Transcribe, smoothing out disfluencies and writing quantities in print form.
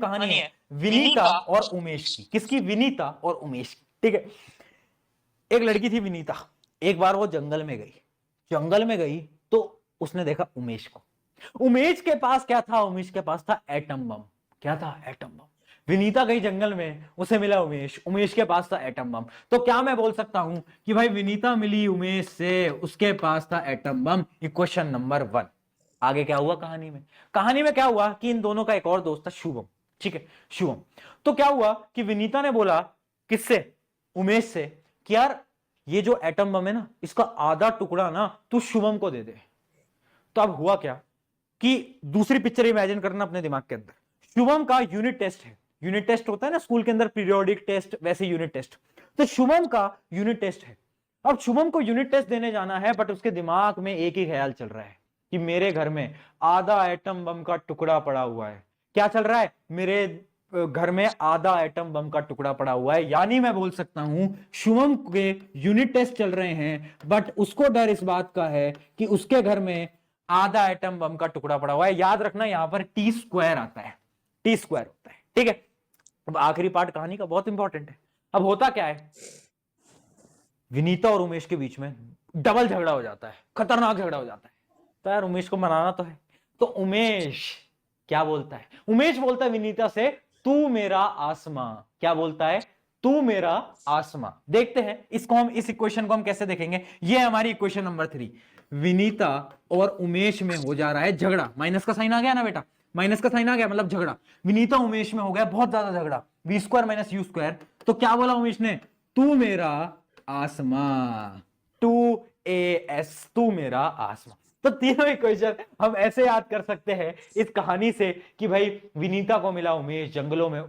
कहानी है विनीता और उमेश की। किसकी? विनीता और उमेश की। ठीक है, एक लड़की थी विनीता। एक बार वो जंगल में गई। जंगल में गई तो उसने देखा उमेश को। उमेश के पास क्या था? उमेश के पास था एटम बम। क्या था? Atom bomb. विनीता गई जंगल में, उसे मिला उमेश। उमेश के पास था एटम बम। तो क्या मैं बोल सकता हूं कि भाई विनीता मिली उमेश से, उसके पास था एटम बम। Equation number 1। आगे क्या हुआ कहानी में? कहानी में क्या हुआ कि इन दोनों का एक और दोस्त था, शुभम। ठीक है, शुभम। तो क्या हुआ कि विनीता ने बोला किससे? उमेश से कि यार ये जो एटम बम है ना, इसका आधा टुकड़ा ना तू शुभम को दे दे। तो अब हुआ क्या कि दूसरी पिक्चर इमेजिन करना अपने दिमाग के अंदर। शुभम का यूनिट टेस्ट है। यूनिट टेस्ट होता है ना स्कूल के अंदर, पीरियोडिक टेस्ट, वैसे यूनिट टेस्ट। तो शुभम का यूनिट टेस्ट है। अब शुभम को यूनिट टेस्ट देने जाना है, बट उसके दिमाग में एक ही ख्याल चल रहा है कि मेरे घर में आधा एटम बम का टुकड़ा पड़ा हुआ है। क्या चल रहा है? मेरे घर में आधा एटम बम का टुकड़ा पड़ा हुआ है। यानी मैं बोल सकता हूं शुभम के यूनिट टेस्ट चल रहे हैं, बट उसको डर इस बात का है कि उसके घर में आधा एटम बम का टुकड़ा पड़ा हुआ है। याद रखना यहां पर टी स्क्वायर आता है, टी स्क्वायर होता है। ठीक है, अब आखिरी पार्ट कहानी का बहुत इंपॉर्टेंट है। अब होता क्या है, विनीता और उमेश के बीच में डबल झगड़ा हो जाता है, खतरनाक झगड़ा हो जाता है। तो यार उमेश को मनाना तो है। तो उमेश क्या बोलता है? उमेश बोलता है विनीता से, तू मेरा आसमां। क्या बोलता है? तू मेरा आसमां। देखते हैं इसको, हम इस इक्वेशन को हम कैसे देखेंगे। ये हमारी इक्वेशन नंबर 3। विनीता और उमेश में हो जा रहा है झगड़ा। माइनस का साइन आ गया ना बेटा, माइनस का साइन आ गया मतलब झगड़ा। विनीता उमेश में हो गया बहुत ज्यादा झगड़ा, V square minus U square. तो क्या बोला उमेश ने? तू मेरा आसमां, टू ए एस, तू मेरा आसमां। तो तीनों इक्वेशन हम ऐसे याद कर सकते हैं इस कहानी से कि भाई विनीता को मिला उमेश जंगलों में।